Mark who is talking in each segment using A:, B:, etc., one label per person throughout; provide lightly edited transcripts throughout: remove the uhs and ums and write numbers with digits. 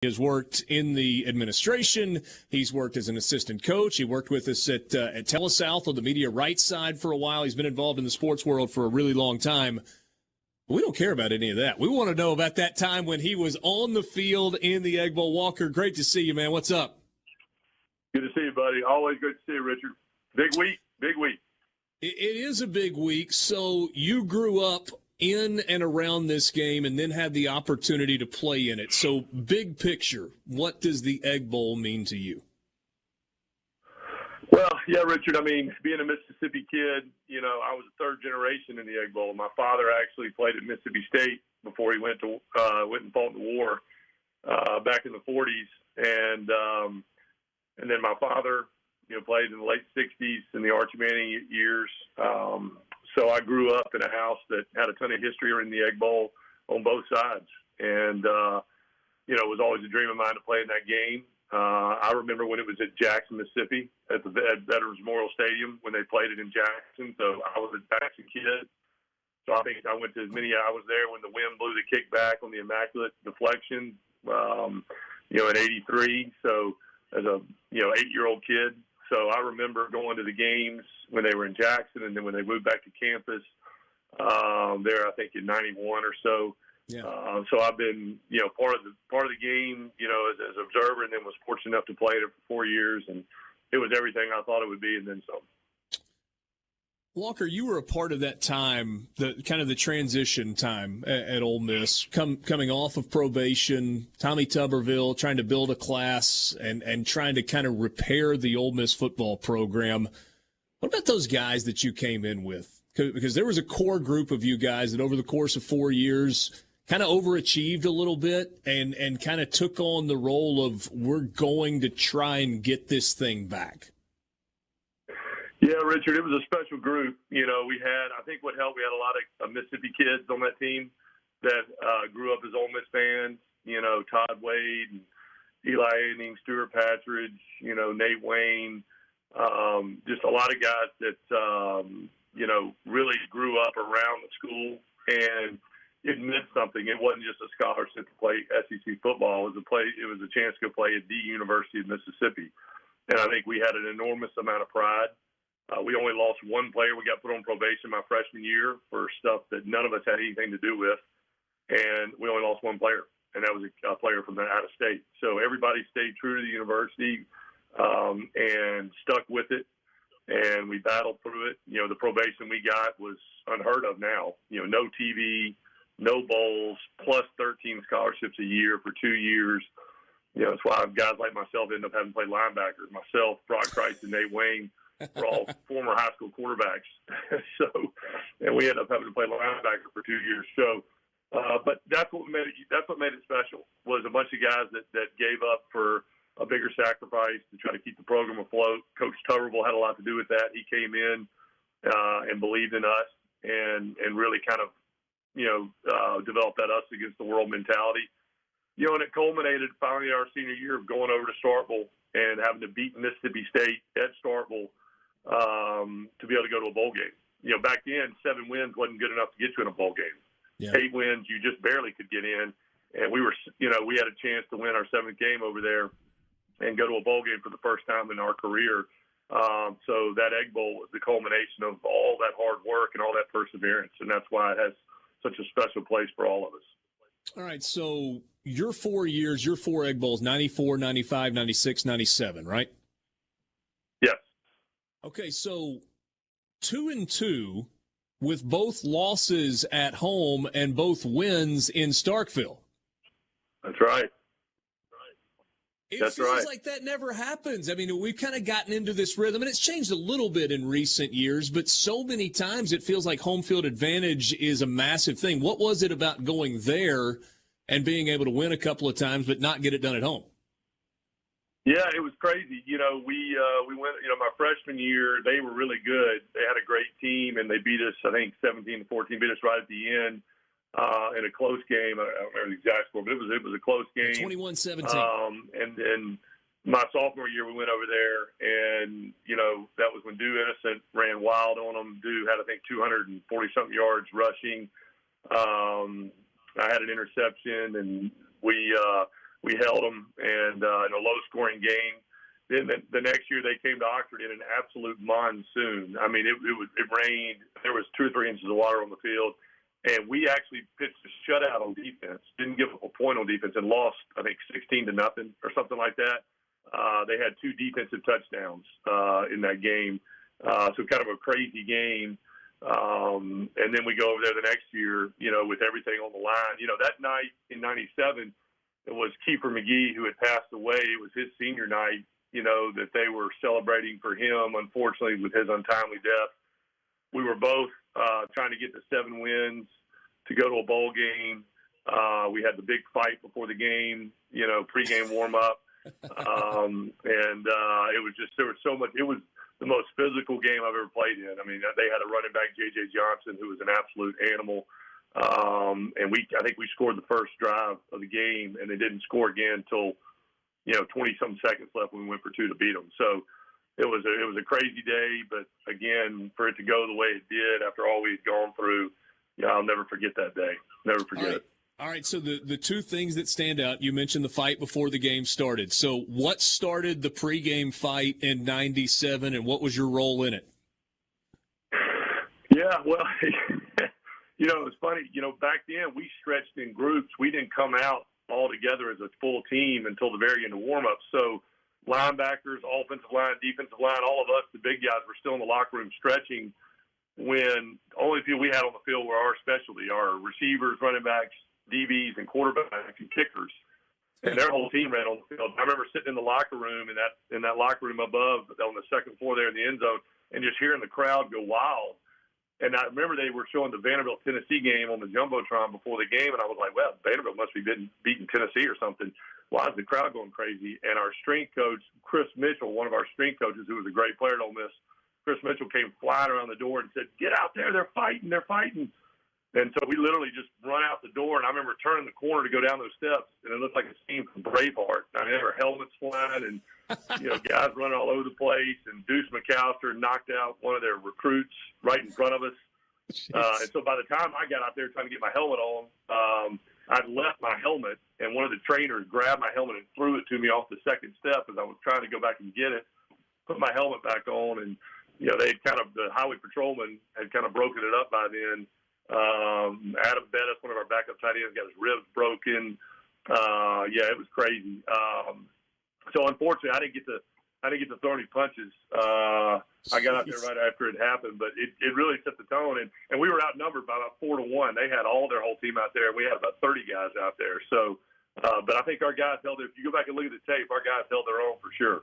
A: He has worked in the administration. He's worked as an assistant coach. He worked with us at TeleSouth on the media rights side for a while. He's been involved in the sports world for a really long time. We don't care about any of that. We want to know about that time when he was on the field in the Egg Bowl. Walker, great to see you, man. What's up?
B: Good to see you, buddy. Always good to see you, Richard. Big week, big week.
A: It is a big week. So you grew up in and around this game and then had the opportunity to play in it. So big picture, what does the Egg Bowl mean to you?
B: Well, yeah, Richard, I mean, being a Mississippi kid, you know, I was a third generation in the Egg Bowl. My father actually played at Mississippi State before he went and fought in the war back in the 40s. And then my father, you know, played in the late 60s in the Archie Manning years. So I grew up in a house that had a ton of history in the Egg Bowl on both sides. And, you know, it was always a dream of mine to play in that game. I remember when it was at Jackson, Mississippi, at Veterans Memorial Stadium when they played it in Jackson. So I was a Jackson kid. So I think I went to as many. I was there when the wind blew the kickback on the immaculate deflection, you know, in '83. So as a 8-year-old kid. So I remember going to the games when they were in Jackson, and then when they moved back to campus there, I think in '91 or so. Yeah. So I've been, you know, part of the game, you know, as an observer, and then was fortunate enough to play it for 4 years, and it was everything I thought it would be, and then some.
A: Walker, you were a part of that time, the kind of the transition time at Ole Miss, coming off of probation, Tommy Tuberville, trying to build a class and trying to kind of repair the Ole Miss football program. What about those guys that you came in with? Because there was a core group of you guys that over the course of 4 years kind of overachieved a little bit and kind of took on the role of we're going to try and get this thing back.
B: Yeah, Richard, it was a special group. You know, I think what helped, we had a lot of Mississippi kids on that team that grew up as Ole Miss fans. You know, Todd Wade, and Eli Anning, Stuart Patridge, you know, Nate Wayne, just a lot of guys that, you know, really grew up around the school, and it meant something. It wasn't just a scholarship to play SEC football. It was a chance to go play at the University of Mississippi. And I think we had an enormous amount of pride. We only lost one player. We got put on probation my freshman year for stuff that none of us had anything to do with. And we only lost one player, and that was a player from out of state. So everybody stayed true to the university and stuck with it, and we battled through it. You know, the probation we got was unheard of now. You know, no TV, no bowls, plus 13 scholarships a year for 2 years. You know, that's why guys like myself end up having to play linebackers. Myself, Brock Christ, and Nate Wayne were all former high school quarterbacks. And we ended up having to play linebacker for 2 years. So, but that's what made it special, was a bunch of guys that gave up for a bigger sacrifice to try to keep the program afloat. Coach Tuberville had a lot to do with that. He came in and believed in us and really kind of, you know, developed that us against the world mentality. You know, and it culminated finally our senior year of going over to Starkville and having to beat Mississippi State at Starkville to be able to go to a bowl game. You know, back then, 7 wins wasn't good enough to get you in a bowl game. Yeah. 8 wins, you just barely could get in. And we had a chance to win our 7th game over there and go to a bowl game for the first time in our career. So that Egg Bowl was the culmination of all that hard work and all that perseverance, and that's why it has such a special place for all of us.
A: All right, so your 4 years, your 4 Egg Bowls, 94, 95, 96, 97, right?
B: Yes.
A: Okay, so 2-2 with both losses at home and both wins in Starkville.
B: That's right.
A: It feels like that never happens. I mean, we've kind of gotten into this rhythm, and it's changed a little bit in recent years, but so many times it feels like home field advantage is a massive thing. What was it about going there and being able to win a couple of times but not get it done at home?
B: Yeah, it was crazy. You know, we went, you know, my freshman year, they were really good. They had a great team, and they beat us, I think, 17-14, beat us right at the end in a close game. I don't remember the exact score, but it was a close game.
A: 21-17.
B: And then my sophomore year, we went over there, and, you know, that was when Dew Innocent ran wild on them. Dew had, I think, 240-something yards rushing. I had an interception, and we we held them, and in a low-scoring game. Then the next year they came to Oxford in an absolute monsoon. I mean, it rained. There was 2 or 3 inches of water on the field, and we actually pitched a shutout on defense. Didn't give up a point on defense and lost, I think, 16-0 or something like that. They had 2 defensive touchdowns in that game, so kind of a crazy game. And then we go over there the next year, with everything on the line. That night in '97, it was Kiefer McGee who had passed away. It was his senior night. That they were celebrating for him, unfortunately, with his untimely death. We were both trying to get to 7 wins to go to a bowl game. We had the big fight before the game, pregame warm-up. And it was just, there was so much. It was the most physical game I've ever played in. I mean, they had a running back, J.J. Johnson, who was an absolute animal. And I think we scored the first drive of the game, and they didn't score again until 20-some seconds left when we went for 2 to beat them. So it was a crazy day, but again, for it to go the way it did after all we had gone through, I'll never forget that day. Never forget it.
A: All right, so the 2 things that stand out, you mentioned the fight before the game started. So what started the pregame fight in '97, and what was your role in it?
B: Yeah, well, it was funny. Back then we stretched in groups. We didn't come out all together as a full team until the very end of warm-up. So linebackers, offensive line, defensive line, all of us, the big guys, were still in the locker room stretching when only people we had on the field were our specialty, our receivers, running backs, DBs, and quarterbacks and kickers. And their whole team ran on the field. I remember sitting in the locker room in that locker room above on the second floor there in the end zone and just hearing the crowd go wild. And I remember they were showing the Vanderbilt-Tennessee game on the Jumbotron before the game, and I was like, well, Vanderbilt must be beating Tennessee or something. Why is the crowd going crazy? And our strength coach, Chris Mitchell, one of our strength coaches who was a great player at Ole Miss, Chris Mitchell came flying around the door and said, get out there, they're fighting. And so we literally just run out the door, and I remember turning the corner to go down those steps, and it looked like a scene from Braveheart. I mean, there were helmets flying and, guys running all over the place, and Deuce McAllister knocked out one of their recruits right in front of us. And so by the time I got out there trying to get my helmet on, I'd left my helmet, and one of the trainers grabbed my helmet and threw it to me off the second step as I was trying to go back and get it, put my helmet back on, and, the highway patrolman had kind of broken it up by then. Adam Bettis, one of our backup tight ends, got his ribs broken. It was crazy. So unfortunately, I didn't get to throw any punches. I got out there right after it happened, but it really set the tone. And we were outnumbered by about 4-1. They had all their whole team out there, and we had about 30 guys out there. So, but I think our guys held it. If you go back and look at the tape, our guys held their own for sure.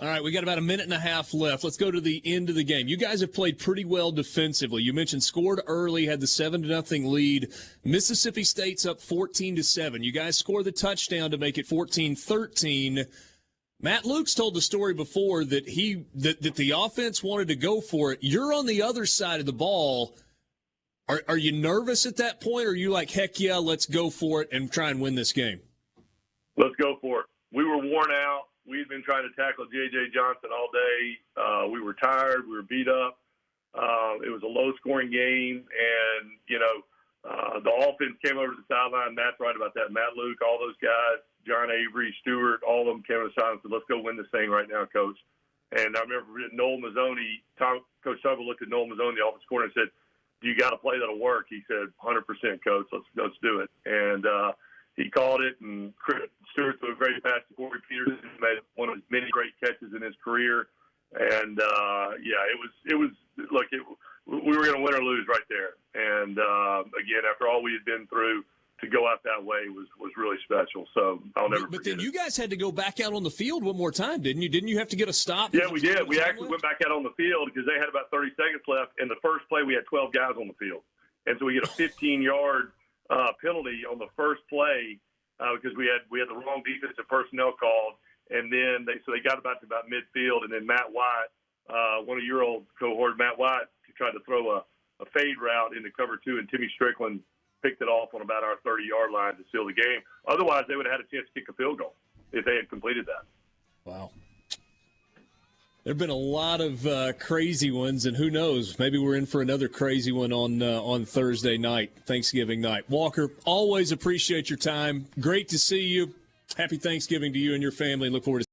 A: All right, we got about a minute and a half left. Let's go to the end of the game. You guys have played pretty well defensively. You mentioned scored early, had the 7-0 lead. Mississippi State's up 14-7. You guys score the touchdown to make it 14-13. Matt Luke's told the story before that that the offense wanted to go for it. You're on the other side of the ball. Are you nervous at that point, or are you like, heck yeah, let's go for it and try and win this game?
B: Let's go for it. We were worn out. We'd been trying to tackle J.J. Johnson all day. We were tired. We were beat up. It was a low-scoring game, and, the offense came over to the sideline. Matt's right about that. Matt Luke, all those guys, John Avery, Stewart, all of them came to the sideline and said, let's go win this thing right now, Coach. And I remember Noel Mazzoni, Coach Tuggle looked at Noel Mazzoni, the offensive coordinator, and said, you got a play that'll work. He said, 100%, Coach. Let's do it. And he called it, and Stewart threw a great pass to Corey Peterson, who made one of his many great catches in his career. And we were going to win or lose right there. And again, after all we had been through, to go out that way was really special. So I'll never forget. But
A: then you guys had to go back out on the field one more time, didn't you? Didn't you have to get a stop?
B: Yeah, we did. We actually went back out on the field because they had about 30 seconds left. In the first play, we had 12 guys on the field. And so we get a 15-yard penalty on the first play because we had the wrong defensive personnel called. And then they got about midfield, and then Matt White, one of your old cohort, Matt White, tried to throw a fade route into cover 2, and Timmy Strickland picked it off on about our 30-yard line to seal the game. Otherwise, they would have had a chance to kick a field goal if they had completed that.
A: Wow. There have been a lot of crazy ones, and who knows, maybe we're in for another crazy one on Thursday night, Thanksgiving night. Walker, always appreciate your time. Great to see you. Happy Thanksgiving to you and your family. Look forward to